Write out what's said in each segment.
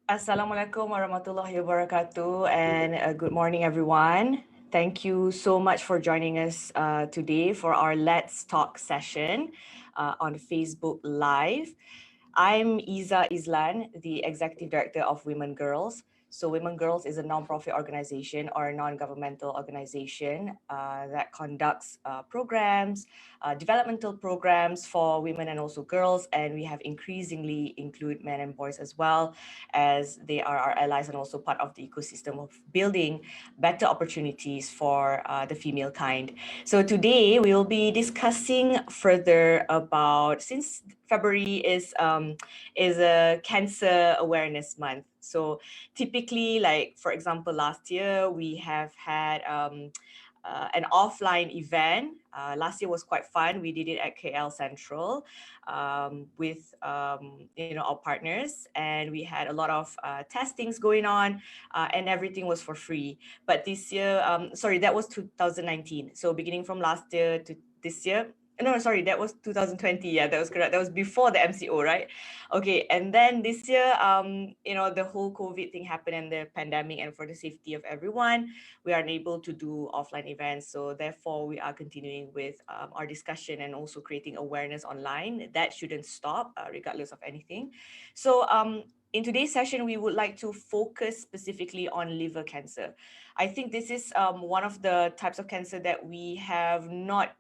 Assalamualaikum warahmatullahi wabarakatuh, and good morning, everyone. Thank you so much for joining us today for our Let's Talk session on Facebook Live. I'm Iza Islan, the Executive Director of Women Girls. So Women Girls is a non-profit organization or a non-governmental organization that conducts programs, developmental programs for women and also girls. And we have increasingly include men and boys as well, as they are our allies and also part of the ecosystem of building better opportunities for the female kind. So today we will be discussing further about, since February is a cancer awareness month. So typically, like for example, last year we have had an offline event. Last year was quite fun. We did it at KL Central with our partners, and we had a lot of testings going on, and everything was for free. But this year, sorry, that was 2019. So beginning from last year to this year. No, sorry, that was 2020. Yeah, that was correct. That was before the MCO, right? Okay, and then this year, the whole COVID thing happened and the pandemic, and for the safety of everyone, we are unable to do offline events. So therefore, we are continuing with our discussion and also creating awareness online. That shouldn't stop, regardless of anything. So in today's session, we would like to focus specifically on liver cancer. I think this is one of the types of cancer that we have not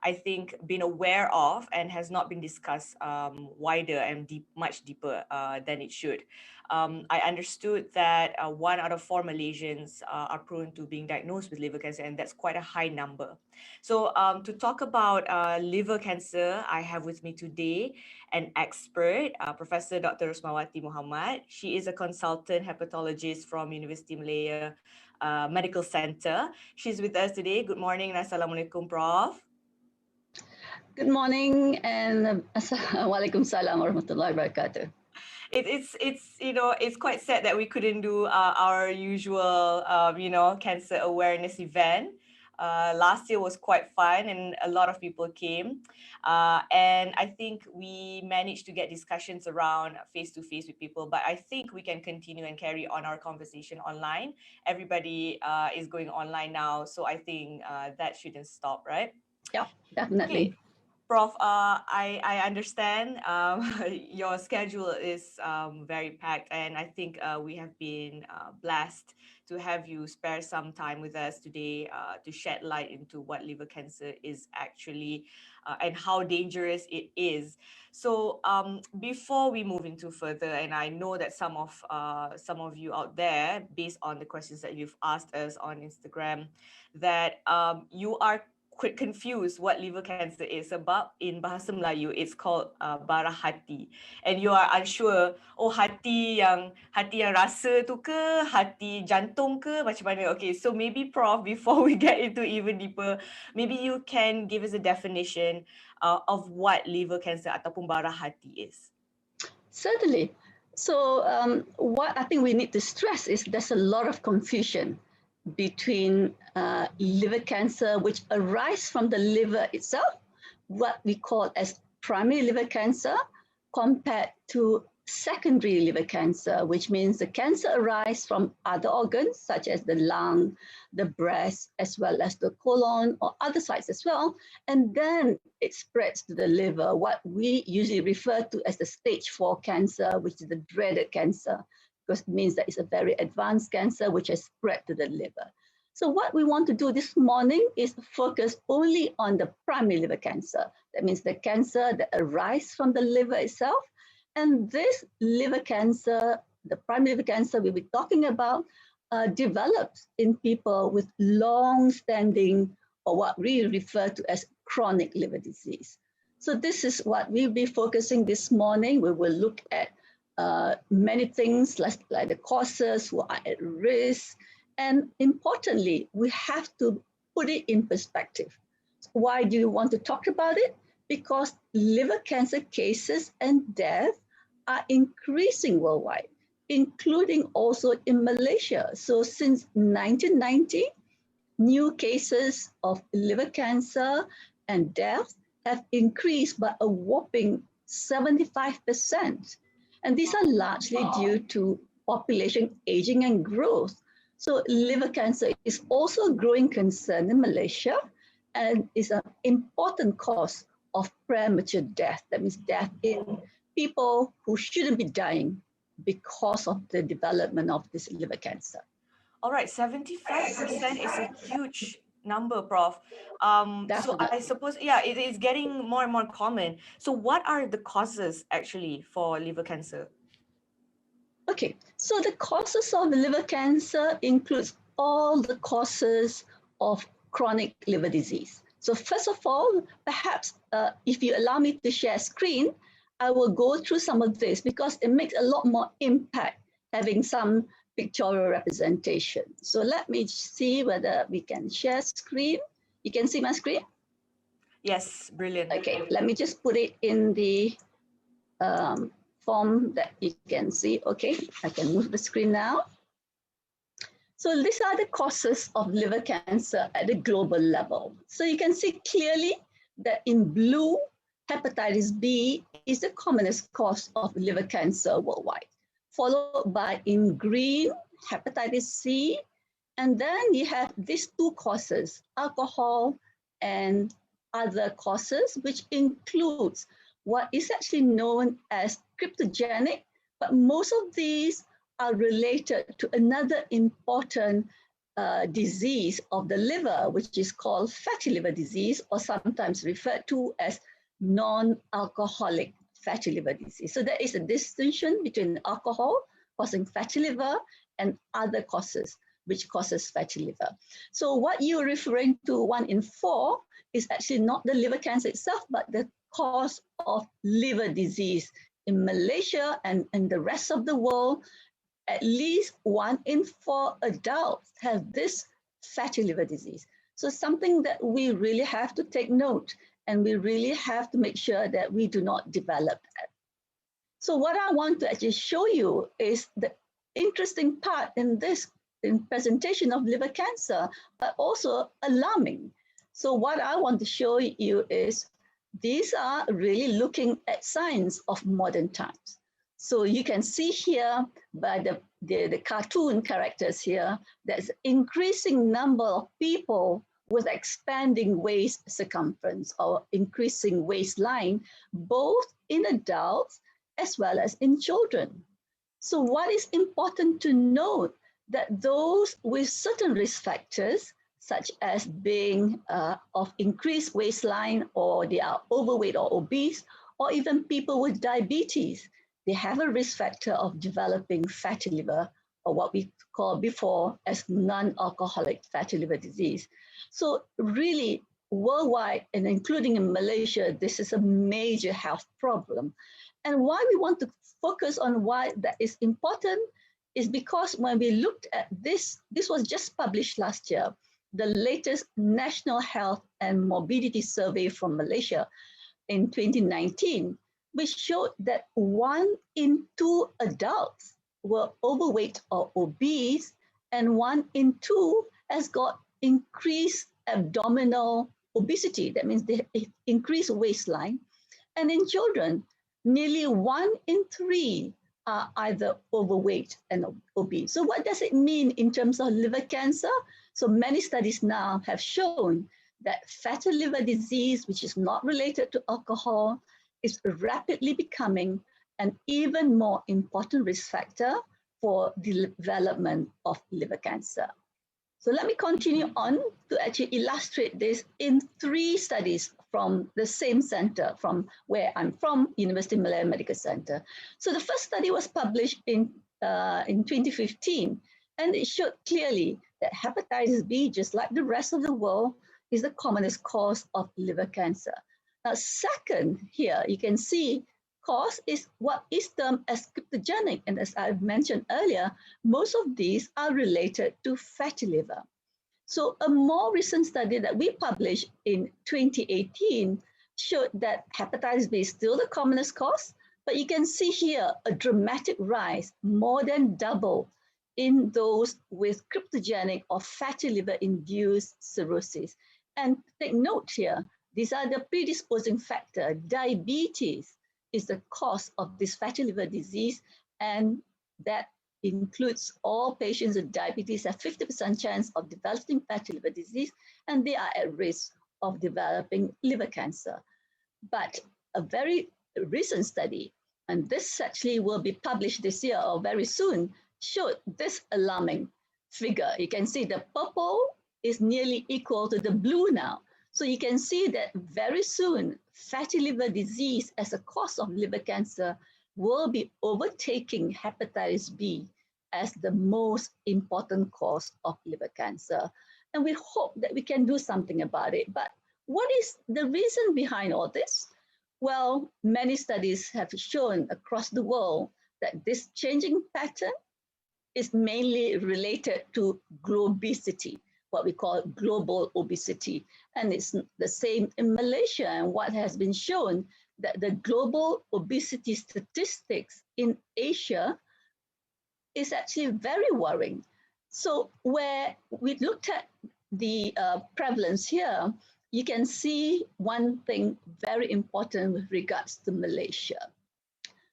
I think, been aware of and has not been discussed wider and much deeper than it should. I understood that 1 out of 4 Malaysians are prone to being diagnosed with liver cancer, and that's quite a high number. So to talk about liver cancer, I have with me today an expert, Professor Dr. Rusmawati Muhammad. She is a consultant hepatologist from University Malaya Medical Center. She's with us today. Good morning and Assalamualaikum, Prof. Good morning and Waalaikumsalam warahmatullahi wabarakatuh. It's quite sad that we couldn't do our usual cancer awareness event. Last year was quite fun and a lot of people came, and I think we managed to get discussions around face to face with people. But I think we can continue and carry on our conversation online. Everybody is going online now, so I think that shouldn't stop, right? Yeah, definitely. Okay. Prof, I understand your schedule is very packed, and I think we have been blessed to have you spare some time with us today to shed light into what liver cancer is actually and how dangerous it is. So before we move into further, and I know that some of you out there, based on the questions that you've asked us on Instagram, that you are confused what liver cancer is. Sebab in bahasa Melayu it's called bara hati, and you are unsure, oh hati yang rasa tu ke, hati jantung ke, macam mana? Okay, so maybe Prof, before we get into even deeper, maybe you can give us a definition of what liver cancer ataupun bara hati is. Certainly. So what I think we need to stress is there's a lot of confusion between liver cancer, which arises from the liver itself, what we call as primary liver cancer, compared to secondary liver cancer, which means the cancer arises from other organs such as the lung, the breast, as well as the colon or other sites as well. And then it spreads to the liver, what we usually refer to as the stage 4 cancer, which is the dreaded cancer, because it means that it's a very advanced cancer which has spread to the liver. So what we want to do this morning is focus only on the primary liver cancer. That means the cancer that arises from the liver itself. And this liver cancer, the primary liver cancer we'll be talking about, develops in people with long-standing, or what we refer to as chronic liver disease. So this is what we'll be focusing this morning. We will look at many things like the causes, who are at risk, and importantly, we have to put it in perspective. Why do you want to talk about it? Because liver cancer cases and death are increasing worldwide, including also in Malaysia. So since 1990, new cases of liver cancer and death have increased by a whopping 75%. And these are largely due to population aging and growth. So liver cancer is also a growing concern in Malaysia and is an important cause of premature death. That means death in people who shouldn't be dying because of the development of this liver cancer. All right, 75% is a huge number, Prof. So I Definitely. suppose, yeah, it is getting more and more common. So what are the causes actually for liver cancer? Okay, so the causes of liver cancer includes all the causes of chronic liver disease. So first of all, perhaps if you allow me to share screen, I will go through some of this because it makes a lot more impact having some pictorial representation. So let me see whether we can share screen. You can see my screen? Yes, brilliant. Okay, let me just put it in the form that you can see. Okay, I can move the screen now. So these are the causes of liver cancer at the global level. So you can see clearly that in blue, hepatitis B is the commonest cause of liver cancer worldwide, followed by in green, hepatitis C, and then you have these two causes, alcohol and other causes, which includes what is actually known as cryptogenic, but most of these are related to another important disease of the liver, which is called fatty liver disease, or sometimes referred to as non-alcoholic fatty liver disease. So there is a distinction between alcohol causing fatty liver and other causes which causes fatty liver. So what you're referring to, 1 in 4, is actually not the liver cancer itself, but the cause of liver disease. In Malaysia and in the rest of the world, at least 1 in 4 adults have this fatty liver disease. So something that we really have to take note, and we really have to make sure that we do not develop that. So what I want to actually show you is the interesting part in this presentation of liver cancer, but also alarming. So what I want to show you is these are really looking at signs of modern times. So you can see here by the cartoon characters here, there's increasing number of people with expanding waist circumference or increasing waistline, both in adults as well as in children. So what is important to note that those with certain risk factors, such as being of increased waistline, or they are overweight or obese, or even people with diabetes, they have a risk factor of developing fatty liver, or what we call before as non-alcoholic fatty liver disease. So really, worldwide, and including in Malaysia, this is a major health problem. And why we want to focus on why that is important is because when we looked at this was just published last year, the latest National Health and Morbidity Survey from Malaysia in 2019, which showed that 1 in 2 adults were overweight or obese, and 1 in 2 has got increased abdominal obesity. That means they increased waistline. And in children, nearly 1 in 3 are either overweight and obese. So what does it mean in terms of liver cancer? So many studies now have shown that fatty liver disease, which is not related to alcohol, is rapidly becoming an even more important risk factor for the development of liver cancer. So let me continue on to actually illustrate this in 3 studies from the same center, from where I'm from, University Malaya Medical Center. So the first study was published in 2015, and it showed clearly that hepatitis B, just like the rest of the world, is the commonest cause of liver cancer. Now, second here, you can see cause is what is termed as cryptogenic. And as I've mentioned earlier, most of these are related to fatty liver. So a more recent study that we published in 2018 showed that hepatitis B is still the commonest cause, but you can see here a dramatic rise, more than double, in those with cryptogenic or fatty liver-induced cirrhosis. And take note here, these are the predisposing factor. Diabetes is the cause of this fatty liver disease, and that includes all patients with diabetes have 50% chance of developing fatty liver disease, and they are at risk of developing liver cancer. But a very recent study, and this actually will be published this year or very soon, showed this alarming figure. You can see the purple is nearly equal to the blue now. So you can see that very soon, fatty liver disease as a cause of liver cancer will be overtaking hepatitis B as the most important cause of liver cancer. And we hope that we can do something about it. But what is the reason behind all this? Well, many studies have shown across the world that this changing pattern is mainly related to globicity, what we call global obesity. And it's the same in Malaysia. And what has been shown that the global obesity statistics in Asia is actually very worrying. So where we looked at the prevalence here, you can see one thing very important with regards to Malaysia.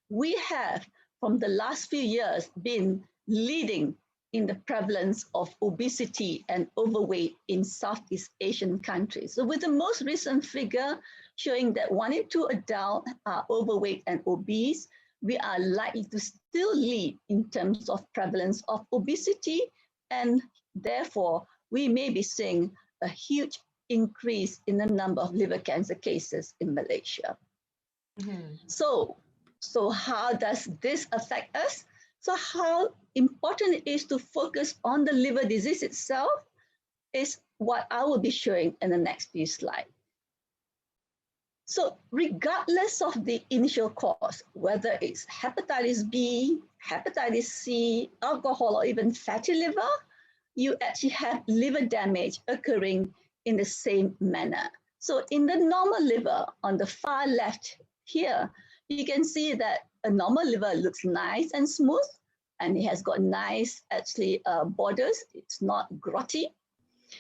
We have, from the last few years, been leading in the prevalence of obesity and overweight in Southeast Asian countries. So with the most recent figure showing that 1 in 2 adults are overweight and obese, we are likely to still lead in terms of prevalence of obesity, and therefore we may be seeing a huge increase in the number of liver cancer cases in Malaysia. Mm-hmm. So how does this affect us? So how important it is to focus on the liver disease itself is what I will be showing in the next few slides. So regardless of the initial cause, whether it's hepatitis B, hepatitis C, alcohol, or even fatty liver, you actually have liver damage occurring in the same manner. So in the normal liver, on the far left here, you can see that a normal liver looks nice and smooth, and it has got nice, actually, borders. It's not grotty.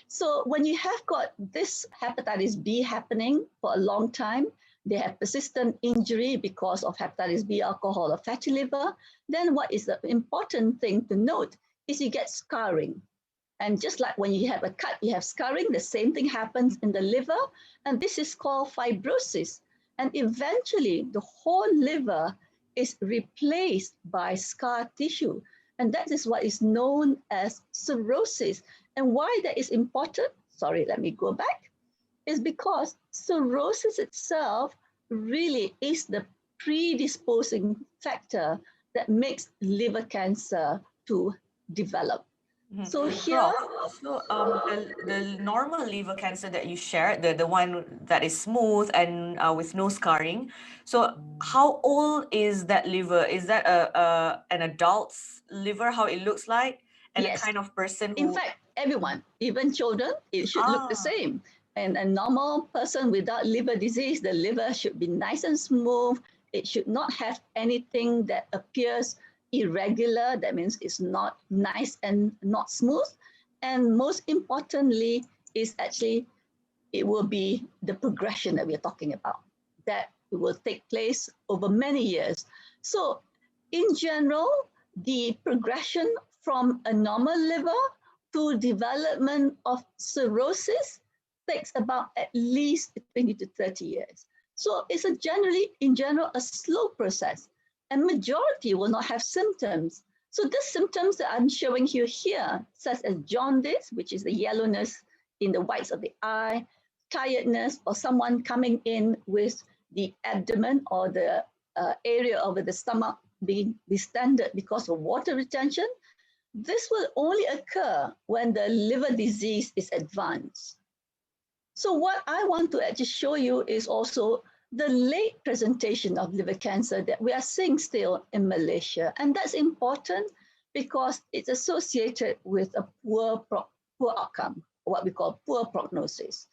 So when you have got this hepatitis B happening for a long time, they have persistent injury because of hepatitis B, alcohol, or fatty liver, then what is the important thing to note is you get scarring. And just like when you have a cut, you have scarring, the same thing happens in the liver, and this is called fibrosis. And eventually, the whole liver is replaced by scar tissue. And that is what is known as cirrhosis. And why that is important, sorry, let me go back, is because cirrhosis itself really is the predisposing factor that makes liver cancer to develop. Mm-hmm. So here, the normal liver cancer that you shared, the one that is smooth and with no scarring. So how old is that liver? Is that an adult's liver? How it looks like, and yes, a kind of person in fact, everyone, even children, it should look the same. And a normal person without liver disease, the liver should be nice and smooth. It should not have anything that appears irregular. That means it's not nice and not smooth. And most importantly, is actually, it will be the progression that we're talking about, that will take place over many years. So in general, the progression from a normal liver to development of cirrhosis takes about at least 20 to 30 years. So it's in general, a slow process, and majority will not have symptoms. So the symptoms that I'm showing you here, such as jaundice, which is the yellowness in the whites of the eye, tiredness, or someone coming in with the abdomen or the area over the stomach being distended because of water retention, this will only occur when the liver disease is advanced. So what I want to actually show you is also the late presentation of liver cancer that we are seeing still in Malaysia. And that's important because it's associated with a poor outcome, what we call poor prognosis.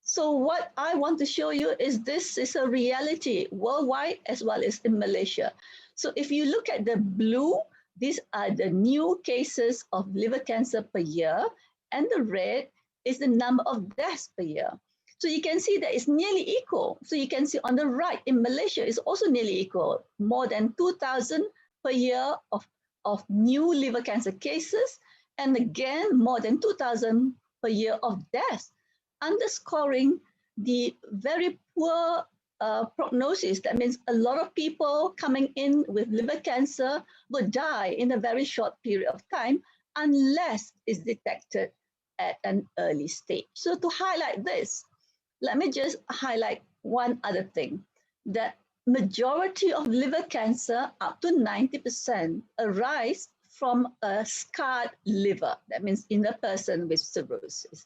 So what I want to show you is this is a reality worldwide as well as in Malaysia. So if you look at the blue, these are the new cases of liver cancer per year, and the red is the number of deaths per year. So you can see that it's nearly equal. So you can see on the right in Malaysia is also nearly equal, more than 2,000 per year of new liver cancer cases, and again, more than 2,000 per year of deaths, underscoring the very poor prognosis. That means a lot of people coming in with liver cancer will die in a very short period of time unless it's detected at an early stage. So to highlight this, let me just highlight one other thing, that majority of liver cancer, up to 90%, arise from a scarred liver. That means in a person with cirrhosis.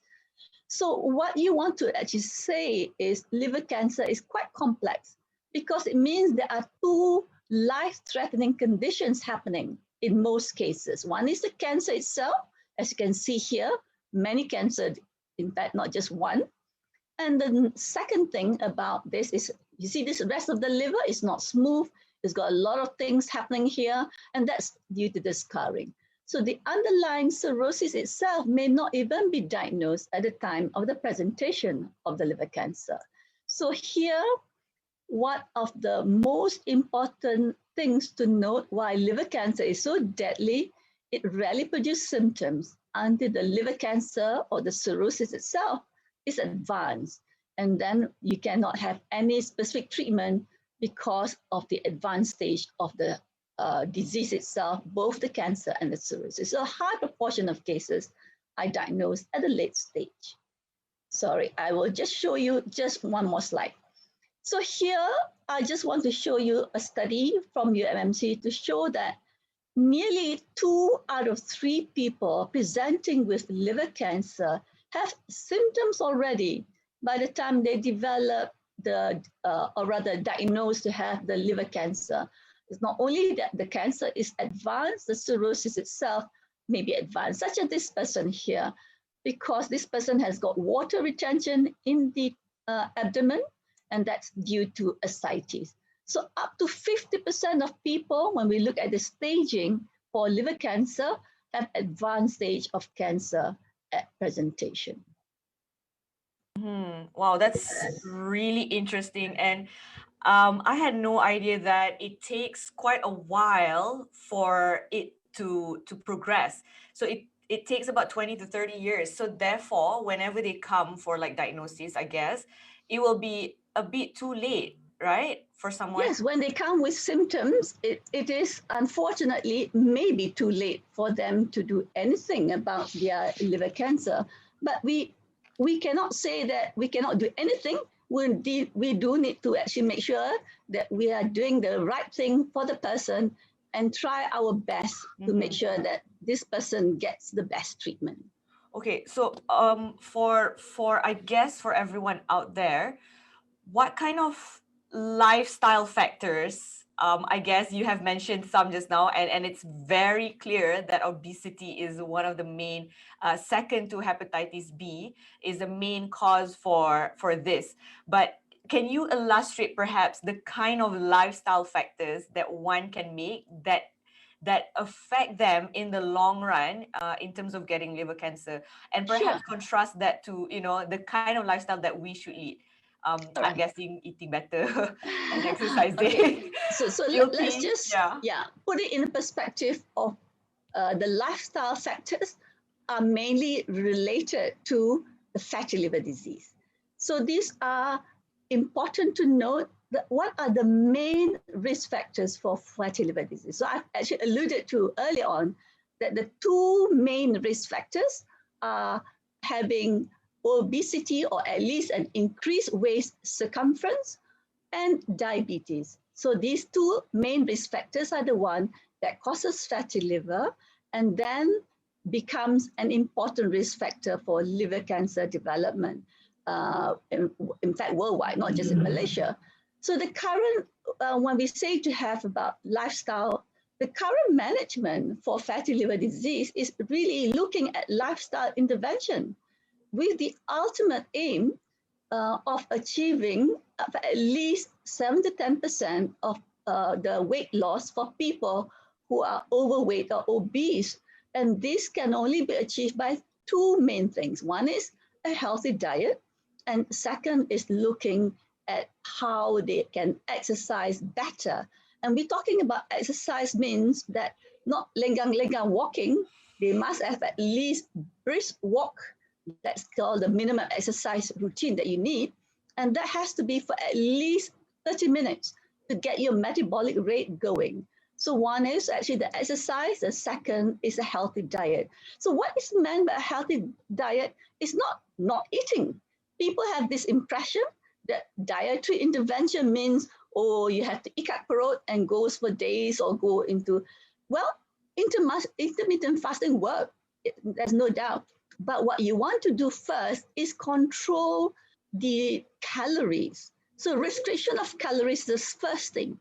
So what you want to actually say is liver cancer is quite complex because it means there are two life-threatening conditions happening in most cases. One is the cancer itself, as you can see here, many cancers, in fact, not just one. And the second thing about this is, you see this rest of the liver is not smooth. It's got a lot of things happening here, and that's due to the scarring. So the underlying cirrhosis itself may not even be diagnosed at the time of the presentation of the liver cancer. So here, one of the most important things to note why liver cancer is so deadly, it rarely produces symptoms until the liver cancer or the cirrhosis itself is advanced. And then you cannot have any specific treatment because of the advanced stage of the disease itself, both the cancer and the cirrhosis. So a high proportion of cases are diagnosed at a late stage. Sorry, I will just show you just one more slide. So here, I just want to show you a study from UMMC to show that nearly 2 out of 3 people presenting with liver cancer have symptoms already by the time they develop or rather diagnosed to have the liver cancer. It's not only that the cancer is advanced, the cirrhosis itself may be advanced, such as this person here, because this person has got water retention in the abdomen, and that's due to ascites. So up to 50% of people, when we look at the staging for liver cancer, have advanced stage of cancer at presentation. Wow, that's really interesting. And I had no idea that it takes quite a while for it to progress. So it takes about 20 to 30 years. So therefore, whenever they come for like diagnosis, I guess, it will be a bit too late, right? For someone. Yes, when they come with symptoms, it is unfortunately maybe too late for them to do anything about their liver cancer. But we cannot say that we cannot do anything. We do need to actually make sure that we are doing the right thing for the person and try our best to make sure that this person gets the best treatment. Okay, so for I guess for everyone out there, what kind of lifestyle factors, I guess you have mentioned some just now, and it's very clear that obesity is one of the main, second to hepatitis B, is the main cause for this. But can you illustrate perhaps the kind of lifestyle factors that one can make that affect them in the long run, in terms of getting liver cancer, and perhaps contrast that to, you know, the kind of lifestyle that we should lead? I'm guessing eating better and exercising. Okay. So let's just put it in the perspective of the lifestyle factors are mainly related to the fatty liver disease. So these are important to note that what are the main risk factors for fatty liver disease. So I've actually alluded to earlier on that the two main risk factors are having obesity or at least an increased waist circumference and diabetes. So these two main risk factors are the one that causes fatty liver and then becomes an important risk factor for liver cancer development. In fact, worldwide, not just in Malaysia. So the current, when we say to have about lifestyle, the current management for fatty liver disease is really looking at lifestyle intervention with the ultimate aim of achieving at least 7 to 10% of the weight loss for people who are overweight or obese. And this can only be achieved by two main things. One is a healthy diet, And second is looking at how they can exercise better. And we're talking about exercise means that not lenggang-lenggang walking, they must have at least brisk walk. That's called the minimum exercise routine that you need. And that has to be for at least 30 minutes to get your metabolic rate going. So one is actually the exercise. The second is a healthy diet. So what is meant by a healthy diet is not eating. People have this impression that dietary intervention means, oh, you have to ikat perut and goes for days or go into, well, intermittent fasting work, there's no doubt. But what you want to do first is control the calories. So restriction of calories is the first thing.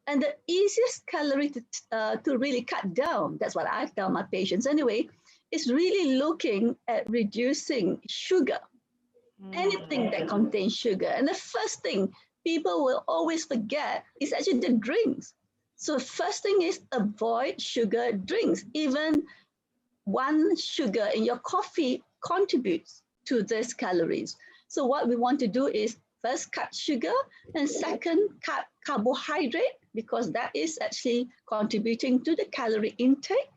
And the easiest calorie to really cut down, that's what I tell my patients anyway, is really looking at reducing sugar, anything that contains sugar. And the first thing people will always forget is actually the drinks. So first thing is avoid sugar drinks. Even one sugar in your coffee contributes to these calories. So what we want to do is first cut sugar and second cut carbohydrate because that is actually contributing to the calorie intake.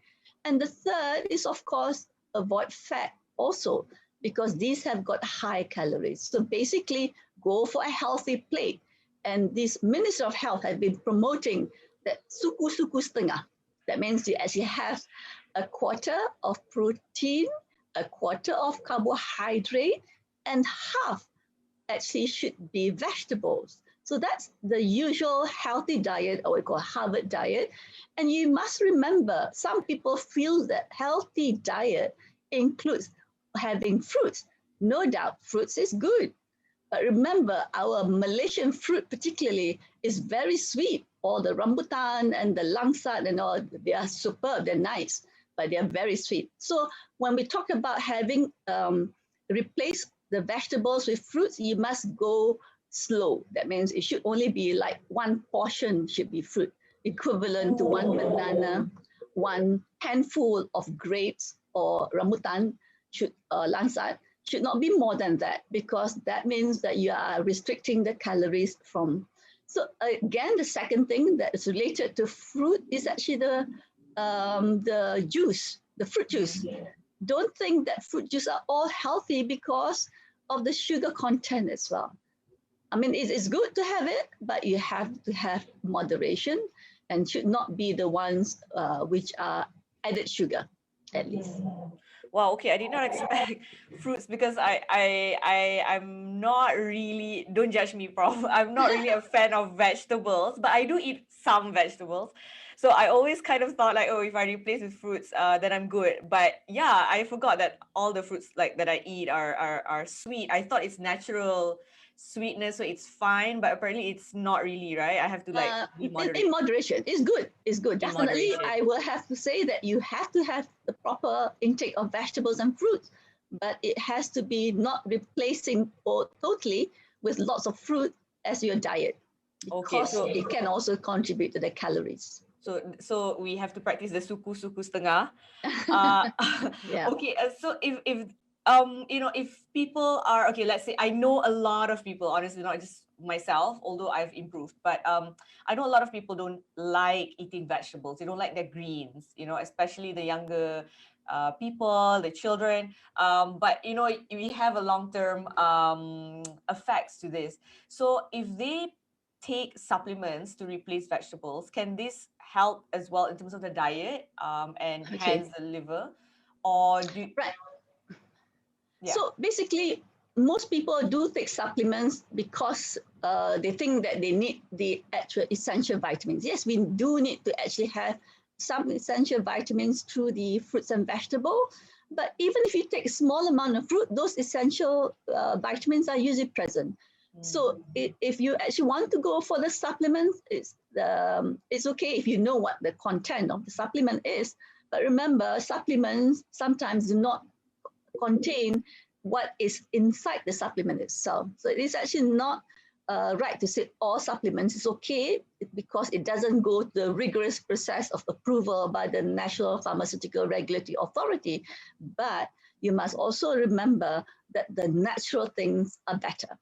And the third is of course avoid fat also because these have got high calories. So basically go for a healthy plate. And this Minister of Health has been promoting that suku-suku setengah. That means you actually have a quarter of protein, a quarter of carbohydrate, and half actually should be vegetables. So that's the usual healthy diet, or we call Harvard diet. And you must remember, some people feel that healthy diet includes having fruits. No doubt, fruits is good. But remember, our Malaysian fruit particularly is very sweet. All the rambutan and the langsat and all, they are superb, they're nice, but they are very sweet. So when we talk about having replace the vegetables with fruits, you must go slow. That means it should only be like one portion should be fruit, equivalent to one banana, one handful of grapes or rambutan, langsat, should not be more than that because that means that you are restricting the calories from. So again, the second thing that is related to fruit is actually the juice, the fruit juice. Don't think that fruit juice are all healthy because of the sugar content as well. I mean, it's good to have it, but you have to have moderation and should not be the ones which are added sugar, at least. Wow, okay, I did not expect fruits because I'm not really, don't judge me, Prof. I'm not really a fan of vegetables, but I do eat some vegetables. So I always kind of thought like, oh, if I replace with fruits, then I'm good. But yeah, I forgot that all the fruits like that I eat are sweet. I thought it's natural sweetness, so it's fine, but apparently it's not really, right? I have to like be moderate. In moderation, it's good. It's good. In Definitely, moderation. I will have to say that you have to have the proper intake of vegetables and fruits, but it has to be not replacing or totally with lots of fruit as your diet, because it can also contribute to the calories. So we have to practice the suku setengah. Yeah. Okay, so if if people are okay, let's say I know a lot of people, honestly, not just myself, although I've improved, but I know a lot of people don't like eating vegetables. They don't like their greens, especially the younger people, the children. But we have a long-term effects to this. So if they take supplements to replace vegetables, can this help as well in terms of the diet and hence the liver? Or do right. Yeah. So basically, most people do take supplements because they think that they need the actual essential vitamins. Yes, we do need to actually have some essential vitamins through the fruits and vegetables. But even if you take a small amount of fruit, those essential vitamins are usually present. So if you actually want to go for the supplements, it's okay if you know what the content of the supplement is. But remember, supplements sometimes do not contain what is inside the supplement itself. So it is actually not right to say all supplements is okay because it doesn't go to the rigorous process of approval by the National Pharmaceutical Regulatory Authority. But you must also remember that the natural things are better.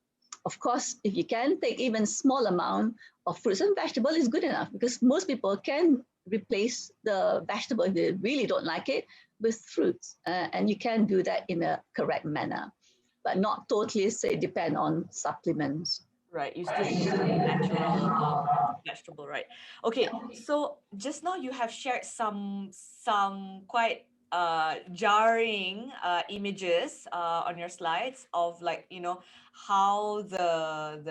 Of course, if you can take even small amount of fruits and vegetables, is good enough, because most people can replace the vegetable if they really don't like it with fruits, and you can do that in a correct manner, but not totally say depend on supplements. Right, you still need some natural vegetable, right? Okay, so just now you have shared some quite jarring images on your slides of, like, how the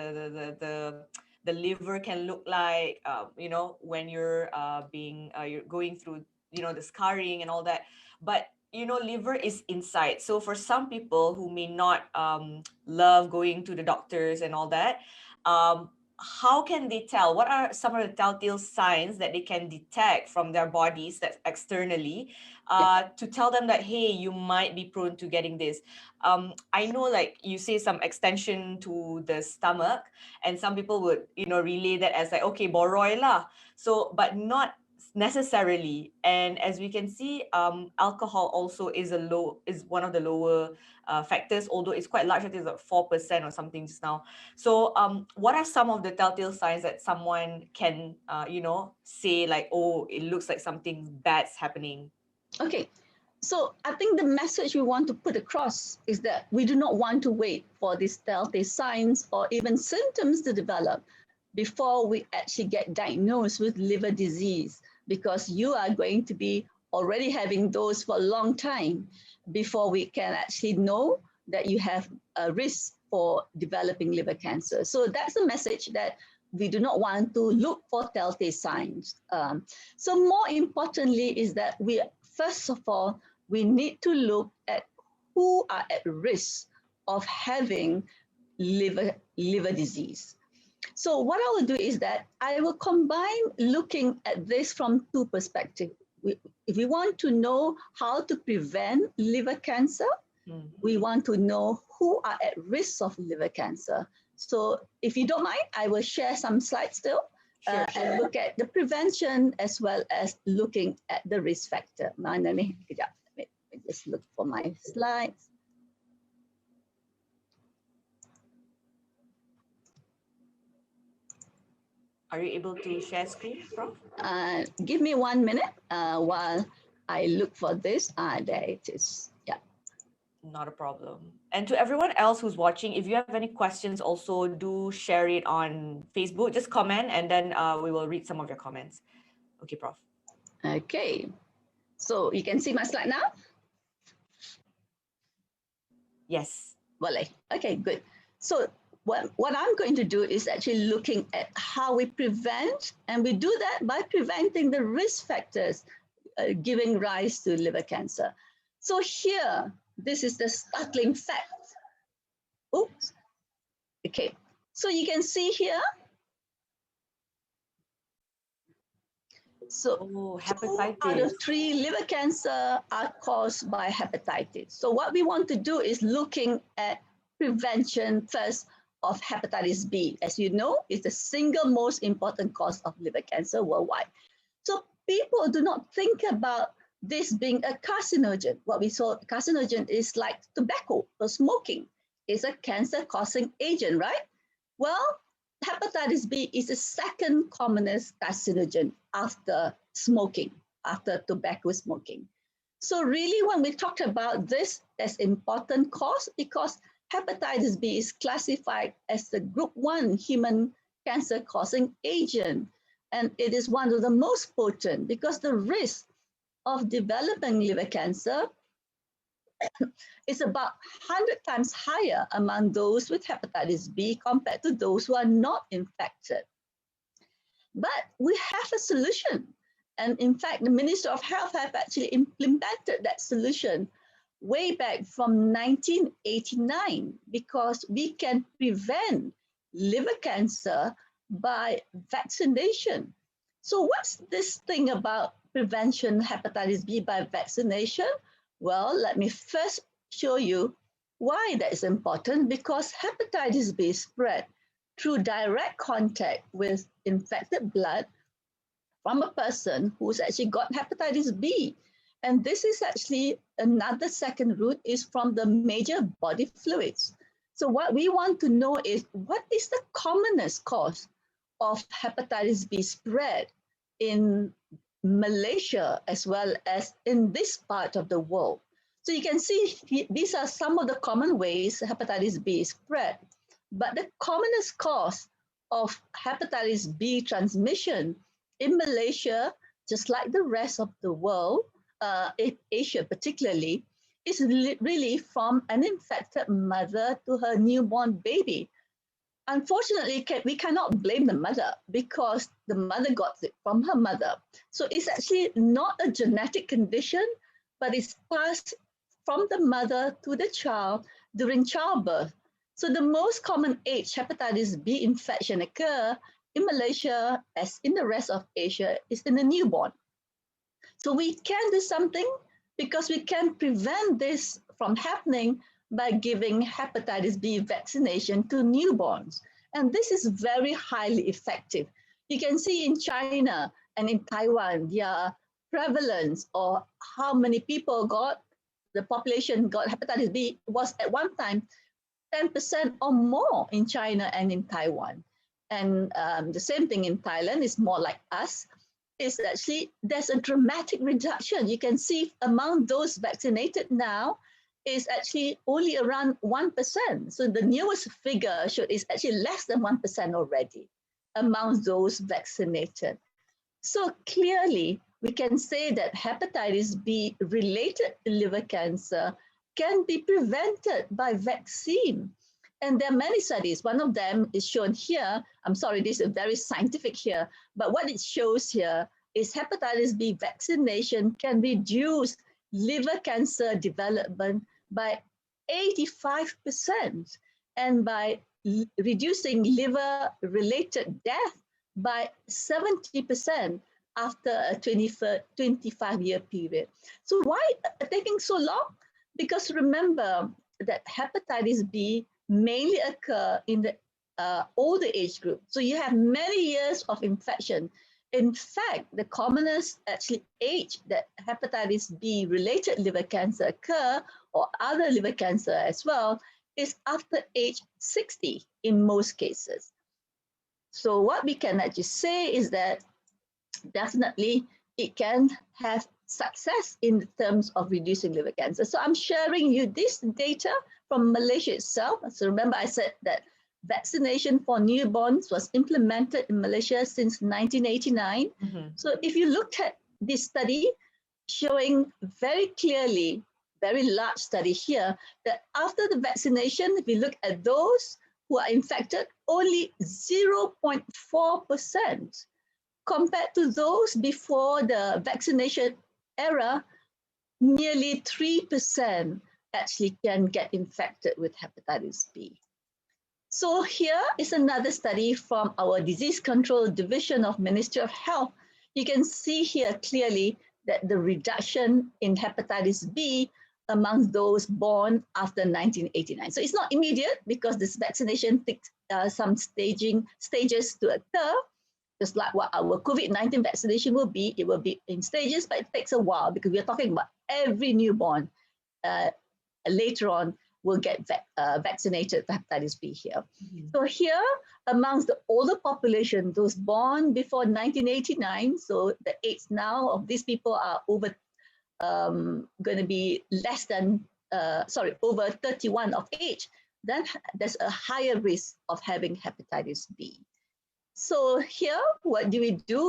liver can look like, when you're going through, the scarring and all that. But liver is inside, so for some people who may not love going to the doctors and all that, um, how can they tell? What are some of the telltale signs that they can detect from their bodies, that externally, Yeah. to tell them that, hey, you might be prone to getting this? I know, like you say, some extension to the stomach, and some people would, relay that as like, okay, boroi lah. So, but not necessarily. And as we can see, alcohol also is one of the lower factors, although it's quite large. I think it's like 4% or something just now. So, what are some of the telltale signs that someone can, say, like, oh, it looks like something bad's happening? Okay. So I think the message we want to put across is that we do not want to wait for these telltale signs or even symptoms to develop before we actually get diagnosed with liver disease, because you are going to be already having those for a long time before we can actually know that you have a risk for developing liver cancer. So that's the message, that we do not want to look for telltale signs. So more importantly is that we, first of all, we need to look at who are at risk of having liver disease. So what I will do is that I will combine looking at this from two perspectives. If we want to know how to prevent liver cancer, we want to know who are at risk of liver cancer. So if you don't mind, I will share some slides still. Sure. And look at the prevention as well as looking at the risk factor. Mana ni? Kejap. Let me just look for my slides. Are you able to share screen, Prof? Give me 1 minute while I look for this. There it is. Yeah. Not a problem. And to everyone else who's watching, if you have any questions, also do share it on Facebook. Just comment, and then we will read some of your comments. Okay, Prof. Okay. So you can see my slide now? Yes. Boleh. Okay, good. So what I'm going to do is actually looking at how we prevent, and we do that by preventing the risk factors giving rise to liver cancer. So here, this is the startling fact. Oops. Okay. So you can see here. So hepatitis. 2 out of 3 liver cancer are caused by hepatitis. So what we want to do is looking at prevention first of hepatitis B. As you know, it's the single most important cause of liver cancer worldwide. So people do not think about this being a carcinogen. What we saw, carcinogen is like tobacco or smoking. It's a cancer-causing agent, right? Well, hepatitis B is the second commonest carcinogen after smoking, after tobacco smoking. So really, when we talk about this as important cause, because hepatitis B is classified as the group 1 human cancer causing agent, and it is one of the most potent, because the risk of developing liver cancer is about 100 times higher among those with hepatitis B compared to those who are not infected. But we have a solution. And in fact, the Minister of Health have actually implemented that solution way back from 1989, because we can prevent liver cancer by vaccination. So what's this thing about prevention hepatitis B by vaccination? Well, let me first show you why that is important, because hepatitis B is spread through direct contact with infected blood from a person who's actually got hepatitis B. And this is actually another second route is from the major body fluids. So what we want to know is what is the commonest cause of hepatitis B spread in Malaysia as well as in this part of the world. So you can see these are some of the common ways hepatitis B is spread. But the commonest cause of hepatitis B transmission in Malaysia, just like the rest of the world, in Asia particularly, is really from an infected mother to her newborn baby. Unfortunately, we cannot blame the mother because the mother got it from her mother. So it's actually not a genetic condition, but it's passed from the mother to the child during childbirth. So the most common age hepatitis B infection occur in Malaysia, as in the rest of Asia, is in the newborn. So we can do something because we can prevent this from happening by giving hepatitis B vaccination to newborns. And this is very highly effective. You can see in China and in Taiwan, their prevalence or how many people the population got hepatitis B was at one time 10% or more in China and in Taiwan. And the same thing in Thailand is more like us. Is actually there's a dramatic reduction. You can see among those vaccinated now is actually only around 1%. So the newest figure is actually less than 1% already among those vaccinated. So clearly, we can say that hepatitis B related to liver cancer can be prevented by vaccine. And there are many studies. One of them is shown here. I'm sorry, this is very scientific here, but what it shows here is hepatitis B vaccination can reduce liver cancer development by 85% and by reducing liver-related death by 70% after a 25-year period. So why taking so long? Because remember that hepatitis B mainly occur in the older age group. So you have many years of infection. In fact, the commonest actually age that hepatitis B related liver cancer occur or other liver cancer as well is after age 60 in most cases. So what we can actually say is that definitely it can have success in terms of reducing liver cancer. So I'm sharing you this data from Malaysia itself. So remember I said that vaccination for newborns was implemented in Malaysia since 1989. Mm-hmm. So if you look at this study showing very clearly, very large study here, that after the vaccination, if we look at those who are infected, only 0.4% compared to those before the vaccination era, nearly 3% actually can get infected with hepatitis B. So here is another study from our Disease Control Division of Ministry of Health. You can see here clearly that the reduction in hepatitis B among those born after 1989. So it's not immediate because this vaccination takes some stages to occur. Just like what our COVID-19 vaccination will be, it will be in stages, but it takes a while because we're talking about every newborn later on will get vaccinated for hepatitis B here. Mm-hmm. So here, amongst the older population, those born before 1989, so the age now of these people are over, going to be less than, over 31 of age, then there's a higher risk of having hepatitis B. So here, what do?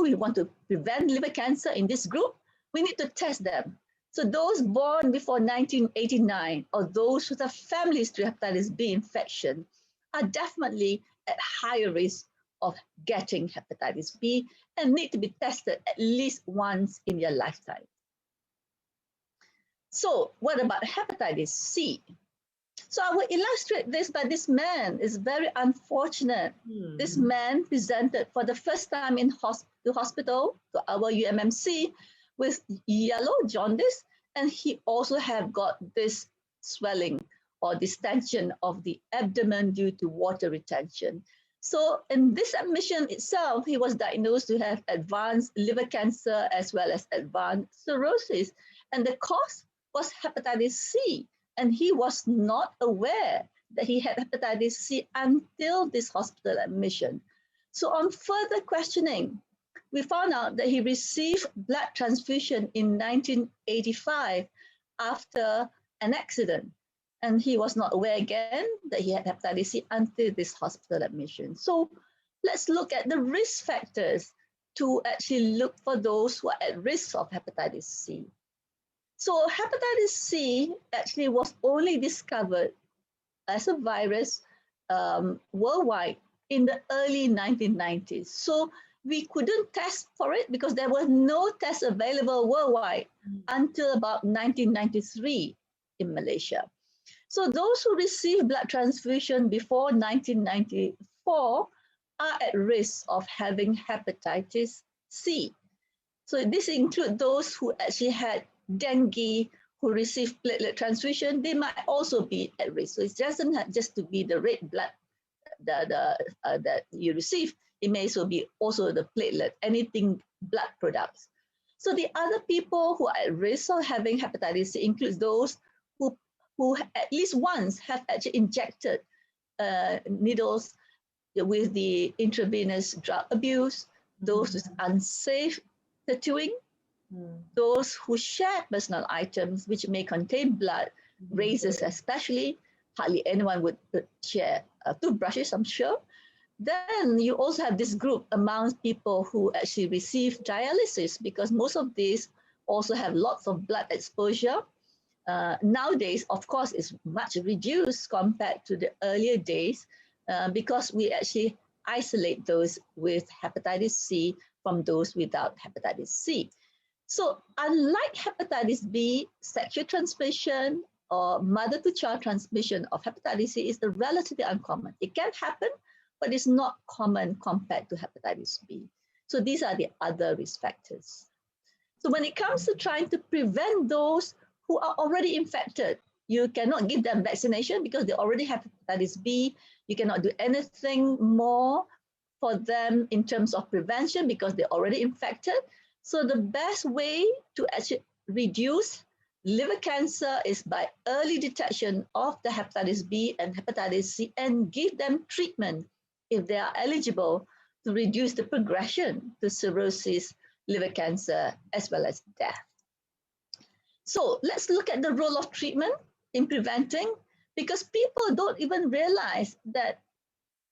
We want to prevent liver cancer in this group. We need to test them. So those born before 1989 or those with a family history of hepatitis B infection are definitely at higher risk of getting hepatitis B and need to be tested at least once in their lifetime. So what about hepatitis C? So I will illustrate this by this man. It's very unfortunate. This man presented for the first time in the hospital to our UMMC with yellow jaundice, and he also have got this swelling or distension of the abdomen due to water retention. So in this admission itself, he was diagnosed to have advanced liver cancer as well as advanced cirrhosis. And the cause was hepatitis C. And he was not aware that he had hepatitis C until this hospital admission. So on further questioning, we found out that he received blood transfusion in 1985 after an accident. And he was not aware again that he had hepatitis C until this hospital admission. So let's look at the risk factors to actually look for those who are at risk of hepatitis C. So hepatitis C actually was only discovered as a virus worldwide in the early 1990s. So we couldn't test for it because there were no tests available worldwide until about 1993 in Malaysia. So those who received blood transfusion before 1994 are at risk of having hepatitis C. So this includes those who actually had dengue, who received platelet transfusion. They might also be at risk. So it doesn't have just to be the red blood that you receive. It may also be the platelet, anything blood products. So the other people who are at risk of having hepatitis C includes those who at least once have actually injected needles with the intravenous drug abuse, those with unsafe tattooing, those who share personal items which may contain blood, razors especially, hardly anyone would share toothbrushes, I'm sure. Then you also have this group amongst people who actually receive dialysis, because most of these also have lots of blood exposure. Nowadays, of course, it's much reduced compared to the earlier days because we actually isolate those with hepatitis C from those without hepatitis C. So unlike hepatitis B, sexual transmission or mother-to-child transmission of hepatitis C is relatively uncommon. It can happen, but it's not common compared to hepatitis B. So these are the other risk factors. So when it comes to trying to prevent those who are already infected, you cannot give them vaccination because they already have hepatitis B. You cannot do anything more for them in terms of prevention because they're already infected. So the best way to actually reduce liver cancer is by early detection of the hepatitis B and hepatitis C and give them treatment if they are eligible to reduce the progression to cirrhosis, liver cancer, as well as death. So let's look at the role of treatment in preventing, because people don't even realize that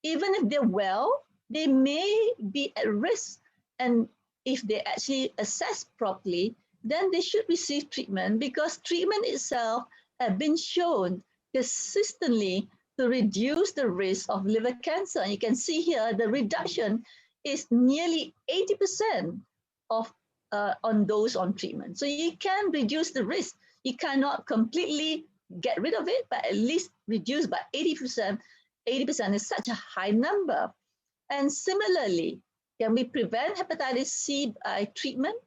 even if they're well, they may be at risk. And if they actually assess properly, then they should receive treatment, because treatment itself has been shown consistently to reduce the risk of liver cancer. And you can see here the reduction is nearly 80% of on those on treatment. So you can reduce the risk. You cannot completely get rid of it, but at least reduce by 80%. 80% is such a high number. And similarly, can we prevent hepatitis C by treatment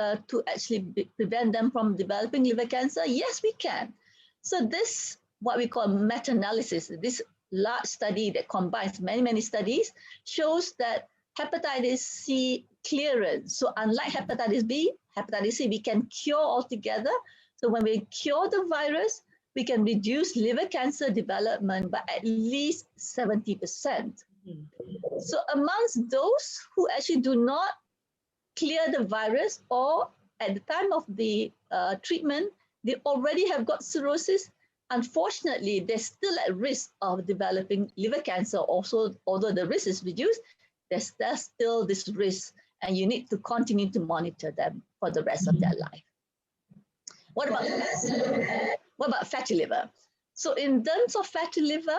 to actually prevent them from developing liver cancer? Yes, we can. So this, what we call meta-analysis, this large study that combines many, many studies, shows that hepatitis C clearance. So unlike hepatitis B, hepatitis C, we can cure altogether. So when we cure the virus, we can reduce liver cancer development by at least 70%. So amongst those who actually do not clear the virus, or at the time of the treatment, they already have got cirrhosis, unfortunately, they're still at risk of developing liver cancer. Also, although the risk is reduced, there's still this risk, and you need to continue to monitor them for the rest of their life. What about fatty liver? So in terms of fatty liver,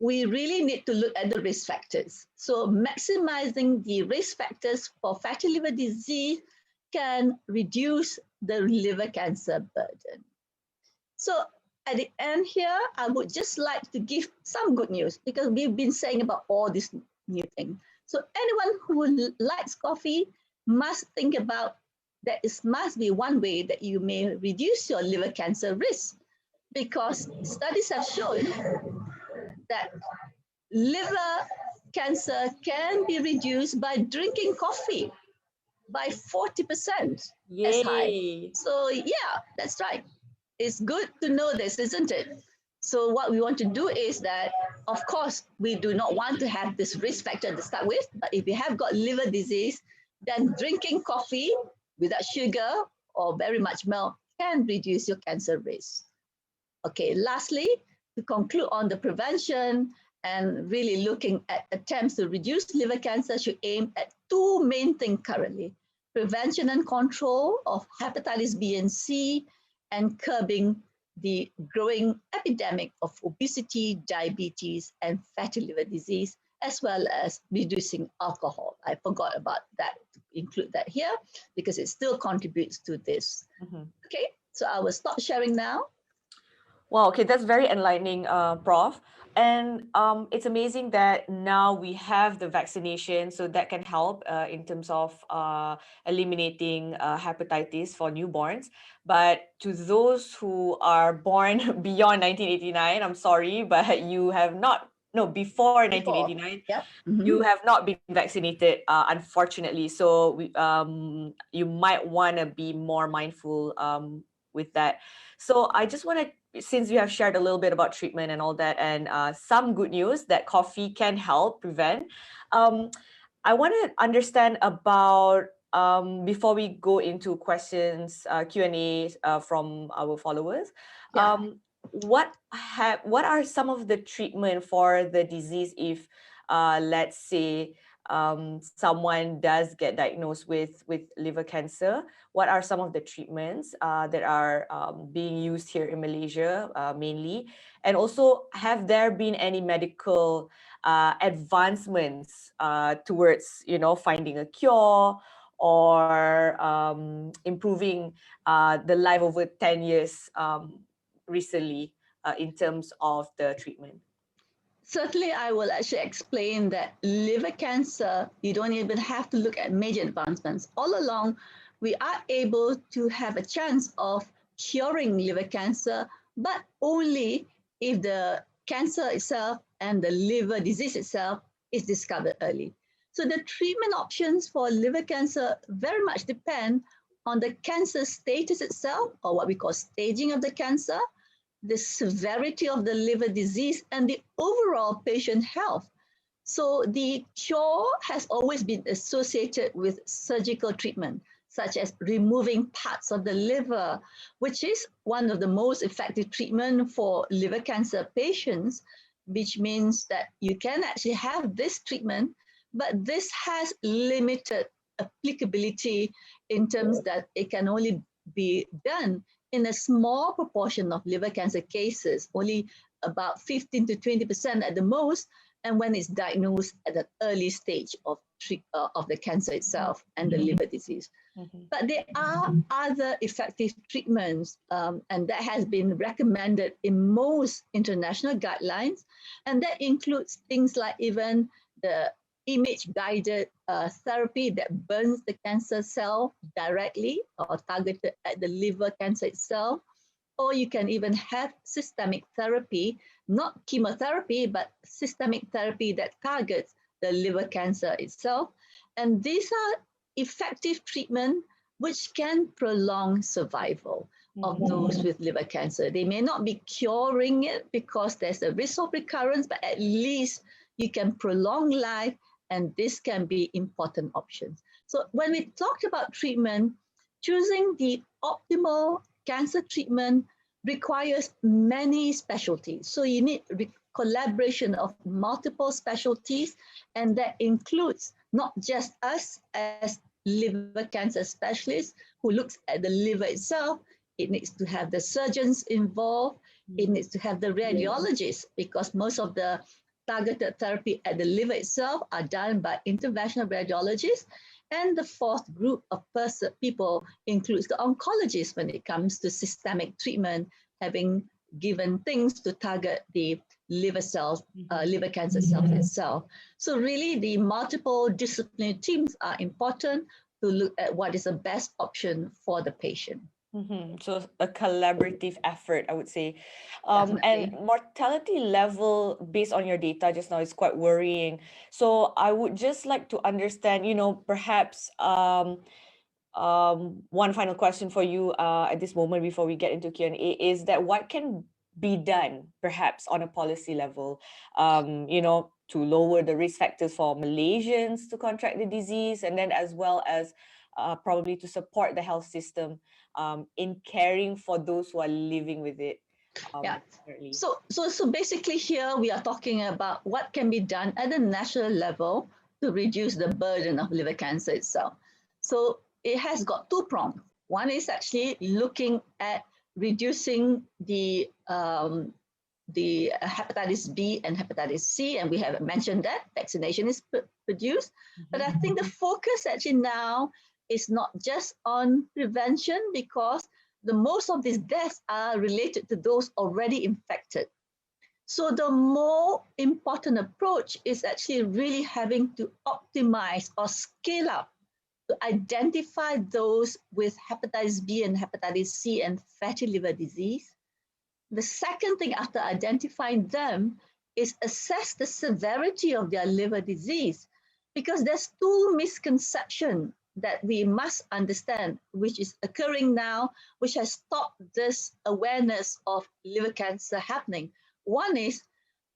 we really need to look at the risk factors. So maximizing the risk factors for fatty liver disease can reduce the liver cancer burden. So at the end here, I would just like to give some good news, because we've been saying about all this new thing. So anyone who likes coffee must think about that it must be one way that you may reduce your liver cancer risk, because studies have shown that liver cancer can be reduced by drinking coffee by 40% as high. Yay. So yeah, that's right. It's good to know this, isn't it? So what we want to do is that, of course, we do not want to have this risk factor to start with, but if you have got liver disease, then drinking coffee without sugar or very much milk can reduce your cancer risk. Okay, lastly, to conclude on the prevention and really looking at attempts to reduce liver cancer should aim at two main things currently: prevention and control of hepatitis B and C, and curbing the growing epidemic of obesity, diabetes, and fatty liver disease, as well as reducing alcohol. I forgot about that, to include that here, because it still contributes to this. Okay, so I will stop sharing now. Wow, okay, that's very enlightening, Prof. And it's amazing that now we have the vaccination, so that can help in terms of eliminating hepatitis for newborns. But to those who are born beyond 1989, I'm sorry, but you have not, no, before Before, 1989, yep. you have not been vaccinated, unfortunately. So you might want to be more mindful with that. So I just want to, since you have shared a little bit about treatment and all that, and some good news that coffee can help prevent, um, I want to understand about, before we go into questions, Q&A from our followers, Yeah. what are some of the treatment for the disease if, let's say, someone does get diagnosed with liver cancer? What are some of the treatments that are being used here in Malaysia mainly? And also, have there been any medical advancements towards, finding a cure or improving the life over 10 years recently in terms of the treatment? Certainly, I will actually explain that liver cancer, you don't even have to look at major advancements. All along, we are able to have a chance of curing liver cancer, but only if the cancer itself and the liver disease itself is discovered early. So the treatment options for liver cancer very much depend on the cancer status itself, or what we call staging of the cancer, the severity of the liver disease, and the overall patient health. So the cure has always been associated with surgical treatment, such as removing parts of the liver, which is one of the most effective treatment for liver cancer patients, which means that you can actually have this treatment, but this has limited applicability in terms that it can only be done in a small proportion of liver cancer cases, only about 15 to 20% at the most, and when it's diagnosed at an early stage of the cancer itself and the liver disease. But there are other effective treatments, and that has been recommended in most international guidelines, and that includes things like even the image-guided therapy that burns the cancer cell directly or targeted at the liver cancer itself. Or you can even have systemic therapy, not chemotherapy, but systemic therapy that targets the liver cancer itself. And these are effective treatment which can prolong survival of those with liver cancer. They may not be curing it because there's a risk of recurrence, but at least you can prolong life, and this can be important options. So when we talked about treatment, choosing the optimal cancer treatment requires many specialties. So you need collaboration of multiple specialties, and that includes not just us as liver cancer specialists who looks at the liver itself. It needs to have the surgeons involved. It needs to have the radiologists, because most of the targeted therapy at the liver itself are done by interventional radiologists. And the fourth group of people includes the oncologists when it comes to systemic treatment, having given things to target the liver cells, liver cancer cells itself. So really the multiple disciplinary teams are important to look at what is the best option for the patient. So a collaborative effort, I would say. And Definitely. mortality level based on your data just now is quite worrying. So I would just like to understand, perhaps one final question for you at this moment before we get into Q&A is that what can be done perhaps on a policy level, to lower the risk factors for Malaysians to contract the disease, and then as well as probably to support the health system in caring for those who are living with it Yeah. currently. So basically here we are talking about what can be done at the national level to reduce the burden of liver cancer itself. So it has got two prongs. One is actually looking at reducing the hepatitis B and hepatitis C, and we have mentioned that vaccination is produced. But I think the focus actually now is not just on prevention, because the most of these deaths are related to those already infected. So the more important approach is actually really having to optimize or scale up to identify those with hepatitis B and hepatitis C and fatty liver disease. The second thing after identifying them is assess the severity of their liver disease, because there's two misconceptions that we must understand, which is occurring now, which has stopped this awareness of liver cancer happening. One is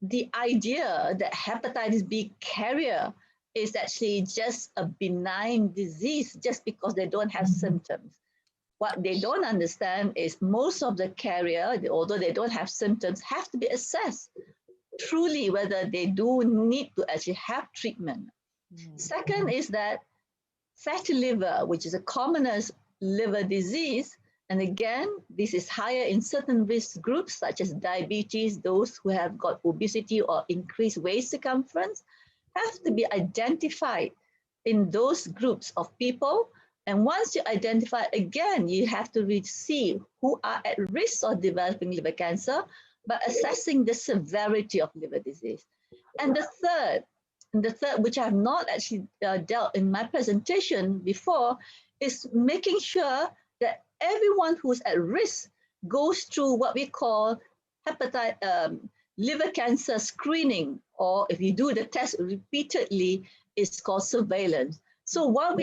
the idea that hepatitis B carrier is actually just a benign disease just because they don't have symptoms. What they don't understand is most of the carrier, although they don't have symptoms, have to be assessed truly whether they do need to actually have treatment. Second is that fatty liver, which is a commonest liver disease, and again, this is higher in certain risk groups such as diabetes, those who have got obesity or increased waist circumference, have to be identified in those groups of people. And once you identify, again, you have to see who are at risk of developing liver cancer by assessing the severity of liver disease. And the third, which I have not actually dealt in my presentation before, is making sure that everyone who's at risk goes through what we call liver cancer screening, or if you do the test repeatedly, it's called surveillance. So what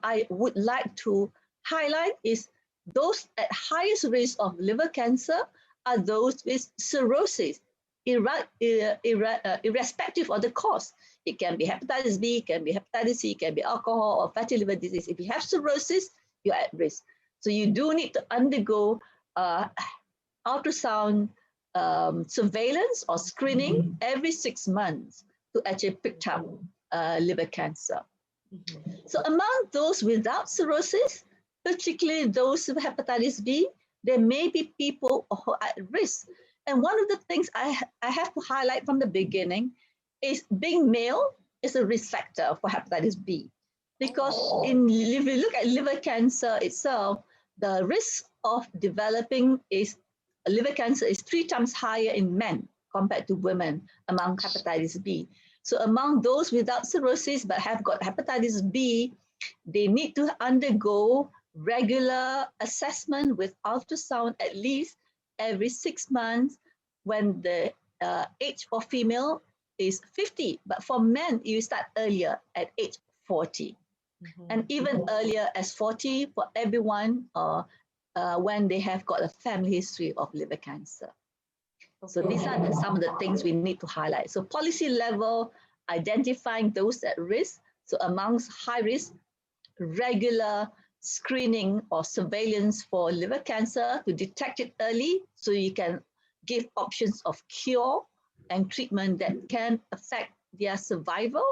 I would like to highlight is those at highest risk of liver cancer are those with cirrhosis, irrespective of the cause. It can be hepatitis B, it can be hepatitis C, it can be alcohol or fatty liver disease. If you have cirrhosis, you're at risk. So you do need to undergo ultrasound surveillance or screening every 6 months to actually pick up liver cancer. So among those without cirrhosis, particularly those with hepatitis B, there may be people who are at risk. And one of the things I have to highlight from the beginning is being male is a risk factor for hepatitis B. Because if you look at liver cancer itself, the risk of developing liver cancer is 3 times higher in men compared to women among hepatitis B. So among those without cirrhosis but have got hepatitis B, they need to undergo regular assessment with ultrasound at least every 6 months when the age for female is 50. But for men, you start earlier at age 40. And even earlier as 40 for everyone when they have got a family history of liver cancer. So these are some of the things we need to highlight. So policy level, identifying those at risk. So amongst high risk, regular screening or surveillance for liver cancer to detect it early so you can give options of cure and treatment that can affect their survival.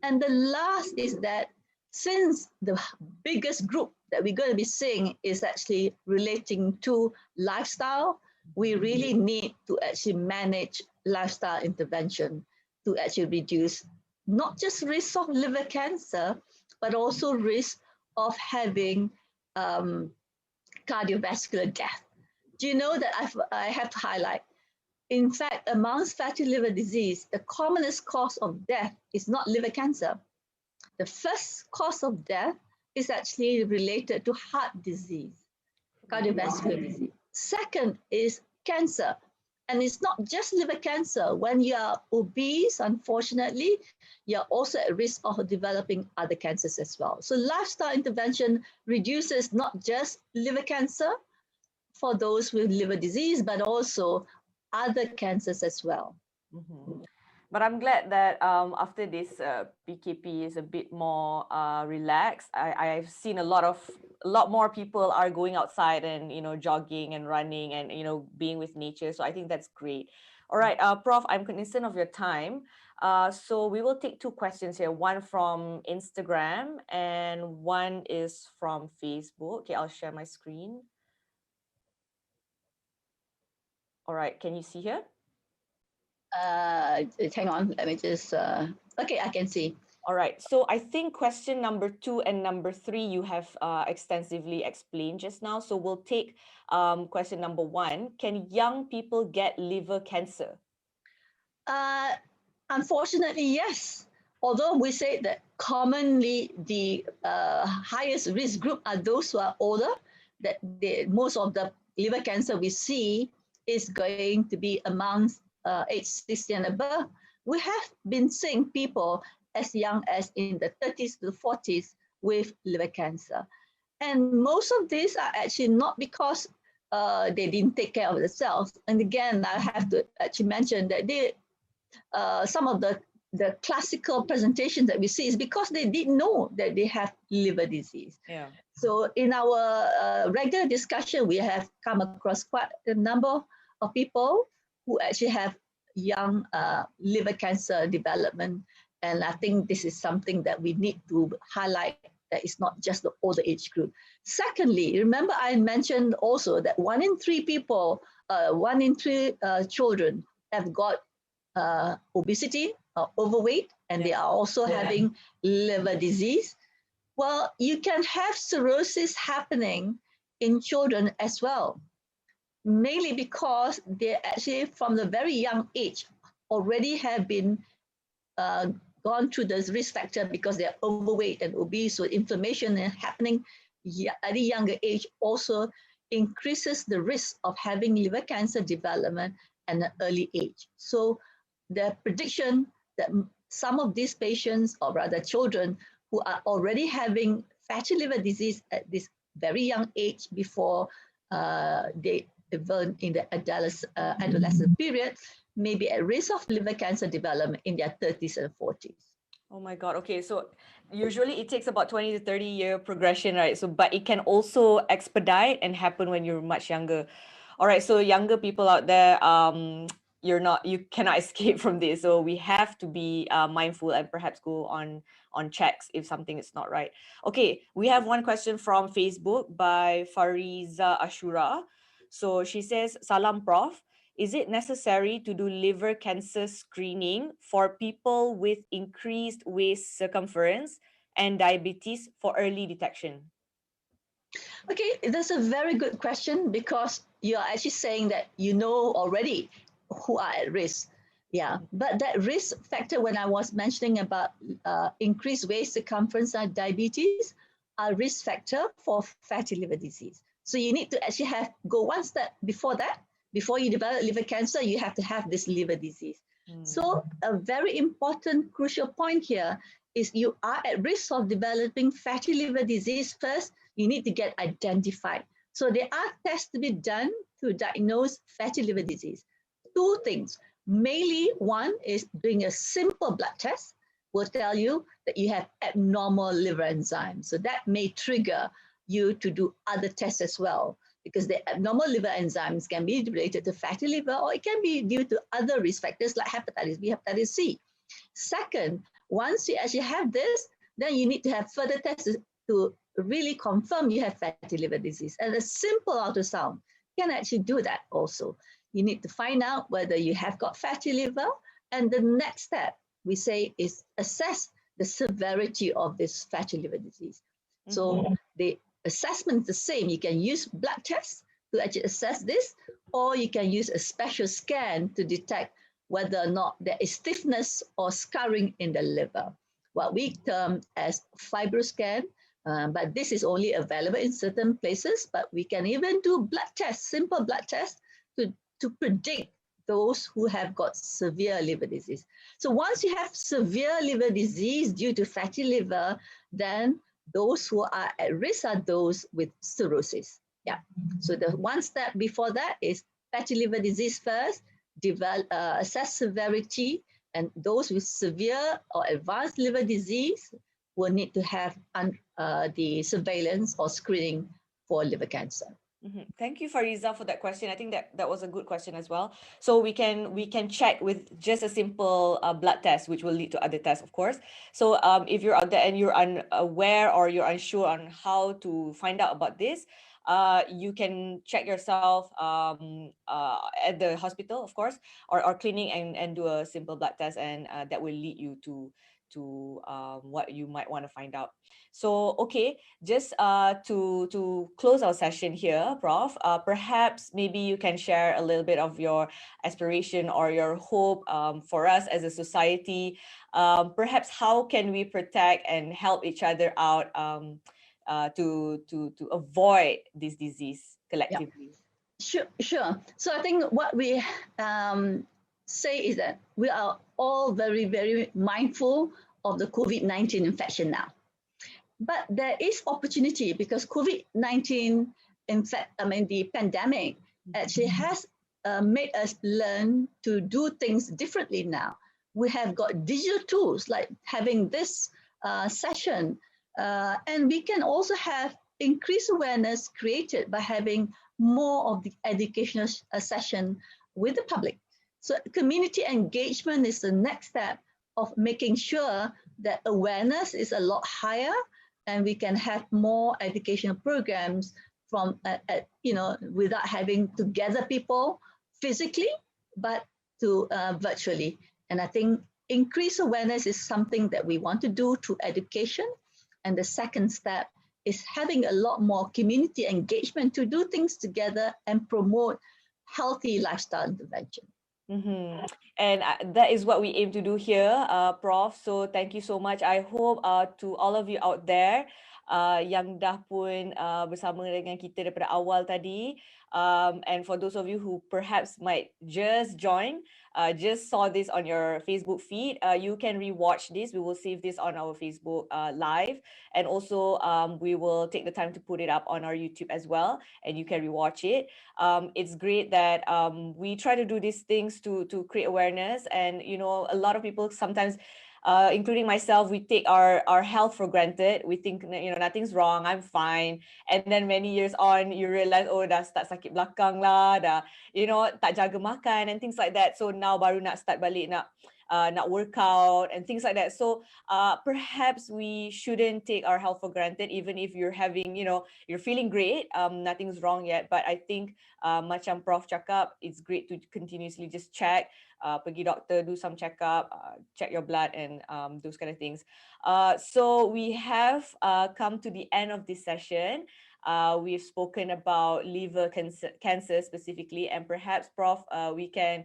And the last is that since the biggest group that we're going to be seeing is actually relating to lifestyle, we really need to actually manage lifestyle intervention to actually reduce not just risk of liver cancer, but also risk of having cardiovascular death. Do you know that I have to highlight? In fact, amongst fatty liver disease, the commonest cause of death is not liver cancer. The first cause of death is actually related to heart disease. cardiovascular disease. Second is cancer. And it's not just liver cancer. When you are obese, unfortunately, you're also at risk of developing other cancers as well. So lifestyle intervention reduces not just liver cancer for those with liver disease, but also other cancers as well. Mm-hmm. But I'm glad that after this PKP is a bit more relaxed. I've seen a lot more people are going outside and jogging and running and being with nature. So I think that's great. All right, Prof, I'm cognizant of your time. So we will take two questions here. One from Instagram and one is from Facebook. Okay, I'll share my screen. All right, can you see here? Hang on, let me just, okay, I can see. All right. So I think question number 2 and number 3 you have extensively explained just now. So we'll take question number 1. Can young people get liver cancer? Unfortunately, yes. Although we say that commonly the highest risk group are those who are older, that most of the liver cancer we see is going to be amongst age 60 and above. We have been seeing people as young as in the 30s to 40s with liver cancer. And most of these are actually not because they didn't take care of themselves. And again, I have to actually mention that some of the classical presentations that we see is because they didn't know that they have liver disease. Yeah. So in our regular discussion, we have come across quite a number of people who actually have young liver cancer development. And I think this is something that we need to highlight, that it's not just the older age group. Secondly, remember I mentioned also that 1 in 3 people, 1 in 3 children have got obesity or overweight, and they are also having liver disease. Well, you can have cirrhosis happening in children as well, mainly because they actually from the very young age already have been gone through this risk factor because they're overweight and obese. So inflammation happening at a younger age also increases the risk of having liver cancer development at an early age. So the prediction that some of these patients, or rather children, who are already having fatty liver disease at this very young age before they even in the adolescent period, may be at risk of liver cancer development in their 30s and 40s. Oh my God. Okay. So usually it takes about 20 to 30 year progression, right? So, but it can also expedite and happen when you're much younger. All right. So younger people out there, you cannot escape from this. So we have to be mindful and perhaps go on checks if something is not right. Okay. We have one question from Facebook by Fariza Ashura. So she says, Salam Prof. Is it necessary to do liver cancer screening for people with increased waist circumference and diabetes for early detection? Okay, that's a very good question, because you're actually saying that you know already who are at risk. Yeah, but that risk factor, when I was mentioning about increased waist circumference and diabetes, are risk factor for fatty liver disease. So you need to actually go one step before that. Before you develop liver cancer, you have to have this liver disease. So a very important, crucial point here is you are at risk of developing fatty liver disease first. You need to get identified. So there are tests to be done to diagnose fatty liver disease. 2 things. Mainly, one is doing a simple blood test will tell you that you have abnormal liver enzymes. So that may trigger you to do other tests as well, because the abnormal liver enzymes can be related to fatty liver, or it can be due to other risk factors like hepatitis B, hepatitis C. Second, once you actually have this, then you need to have further tests to really confirm you have fatty liver disease. And a simple ultrasound can actually do that also. You need to find out whether you have got fatty liver, and the next step we say is assess the severity of this fatty liver disease. So the assessment is the same. You can use blood tests to actually assess this, or you can use a special scan to detect whether or not there is stiffness or scarring in the liver, what we term as fibroscan, But this is only available in certain places, but we can even do blood tests, simple blood tests to predict those who have got severe liver disease. So once you have severe liver disease due to fatty liver, then those who are at risk are those with cirrhosis. Yeah. So the one step before that is fatty liver disease first, assess severity, and those with severe or advanced liver disease will need to have the surveillance or screening for liver cancer. Thank you, Fariza, for that question. I think that was a good question as well. So we can check with just a simple blood test, which will lead to other tests, of course. So if you're out there and you're unaware or you're unsure on how to find out about this, you can check yourself at the hospital, of course, or clinic, and do a simple blood test, and that will lead you to what you might want to find out. So okay, just to close our session here, Prof, perhaps maybe you can share a little bit of your aspiration or your hope for us as a society. Perhaps how can we protect and help each other out to avoid this disease collectively? Yeah. Sure. So I think what we say is that we are all very, very mindful of the COVID-19 infection now. But there is opportunity because COVID-19, the pandemic actually has made us learn to do things differently now. We have got digital tools like having this session, and we can also have increased awareness created by having more of the educational session with the public. So community engagement is the next step of making sure that awareness is a lot higher, and we can have more educational programs from, without having to gather people physically, but to virtually. And I think increased awareness is something that we want to do through education. And the second step is having a lot more community engagement to do things together and promote healthy lifestyle intervention. And that is what we aim to do here, Prof. So thank you so much. I hope to all of you out there yang dah pun bersama dengan kita daripada awal tadi, and for those of you who perhaps might just join, just saw this on your Facebook feed, you can rewatch this. We will save this on our Facebook live, and also we will take the time to put it up on our YouTube as well, and you can rewatch it. It's great that we try to do these things to create awareness, and a lot of people sometimes, including myself, we take our health for granted. We think nothing's wrong, I'm fine, and then many years on you realize, oh, dah start sakit belakang lah, dah tak jaga makan and things like that. So now baru nak start balik nak work out and things like that. So perhaps we shouldn't take our health for granted, even if you're having, you're feeling great, nothing's wrong yet. But I think macam Prof cakap, it's great to continuously just check, pergi doctor, do some checkup, check your blood, and those kind of things. So we have come to the end of this session. We've spoken about liver cancer specifically, and perhaps, Prof, we can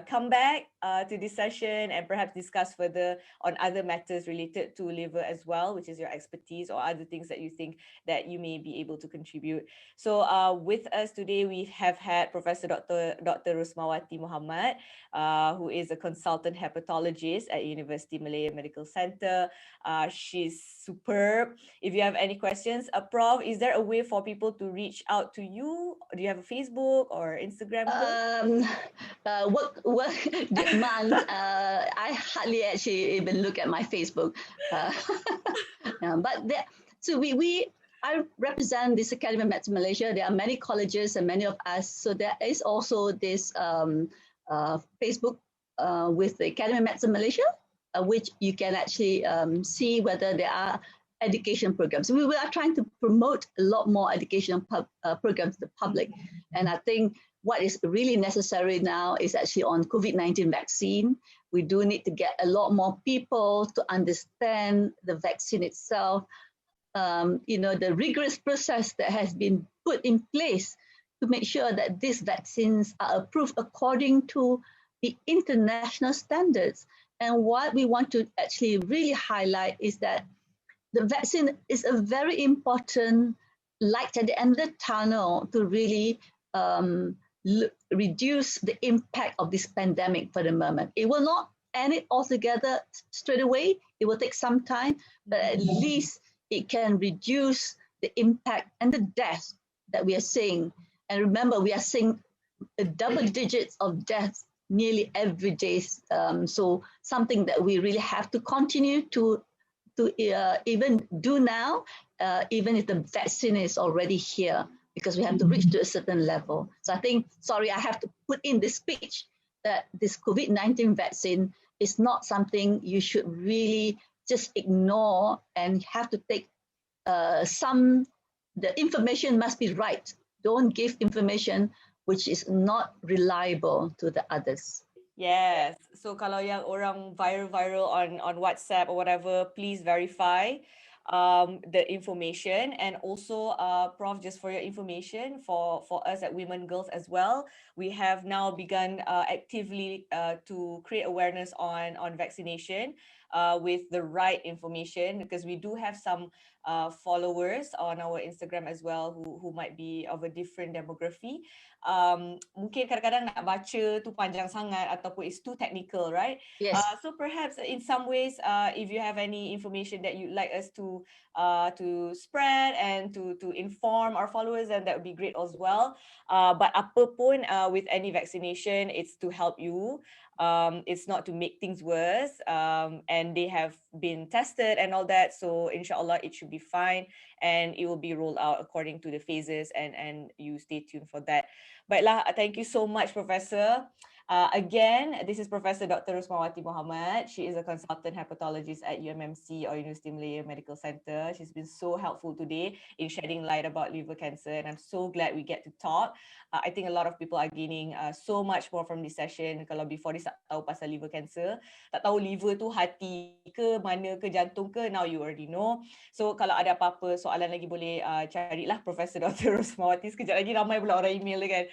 come back to this session and perhaps discuss further on other matters related to liver as well, which is your expertise, or other things that you think that you may be able to contribute. So with us today, we have had Professor Dr. Rusmawati Muhammad, who is a consultant hepatologist at University Malaya Medical Center. She's superb. If you have any questions, Prof, is there a way for people to reach out to you? Do you have a Facebook or Instagram? Work demand. I hardly actually even look at my Facebook. But I represent this Academy of Medicine Malaysia. There are many colleges and many of us. So there is also this Facebook with the Academy of Medicine Malaysia, which you can actually see whether there are education programs. We are trying to promote a lot more educational programs to the public. And I think what is really necessary now is actually on COVID-19 vaccine. We do need to get a lot more people to understand the vaccine itself, the rigorous process that has been put in place to make sure that these vaccines are approved according to the international standards. And what we want to actually really highlight is that the vaccine is a very important light at the end of the tunnel to really reduce the impact of this pandemic for the moment. It will not end it altogether straight away. It will take some time, but at least it can reduce the impact and the death that we are seeing. And remember, we are seeing double digits of deaths nearly every day. So something that we really have to continue to even do now, even if the vaccine is already here, because we have to reach to a certain level. So I think, sorry, I have to put in this speech that this COVID-19 vaccine is not something you should really just ignore and have to take the information must be right. Don't give information which is not reliable to the others. Yes. So kalau yang orang viral on WhatsApp or whatever, please verify the information. And also, Prof, just for your information, for us at Women Girls as well, we have now begun actively to create awareness on vaccination with the right information, because we do have some followers on our Instagram as well who might be of a different demography. Mungkin kadang-kadang nak baca tu panjang sangat ataupun it's too technical, right? Yes. So perhaps in some ways, if you have any information that you'd like us to spread and to inform our followers, then that would be great as well. But apapun with any vaccination, it's to help you. It's not to make things worse, and they have been tested and all that, so inshallah it should be fine, and it will be rolled out according to the phases, and you stay tuned for that. Baiklah, thank you so much, Professor. Again, this is Professor Dr. Rusmawati Muhammad. She is a consultant hepatologist at UMMC or University Malaya Medical Center. She's been so helpful today in shedding light about liver cancer, and I'm so glad we get to talk. I think a lot of people are gaining so much more from this session. Kalau before this tak tahu pasal liver cancer, tak tahu liver tu hati ke, mana ke, jantung ke, now you already know. So kalau ada apa-apa soalan lagi, boleh carilah Professor Dr. Rusmawati. Sekejap lagi ramai pula orang email dia kan.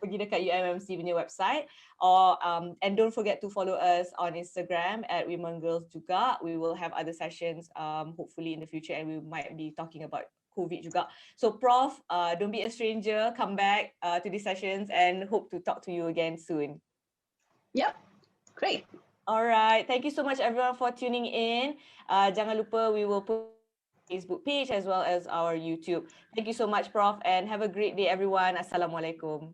Pergi dekat UMMC punya website, or and don't forget to follow us on Instagram at Women Girls juga. We will have other sessions hopefully in the future, and we might be talking about COVID juga. So Prof, don't be a stranger, come back to these sessions, and hope to talk to you again soon. Yep, great. All right, thank you so much everyone for tuning in. Jangan lupa, we will put Facebook page as well as our YouTube. Thank you so much, Prof, and have a great day everyone. Assalamualaikum.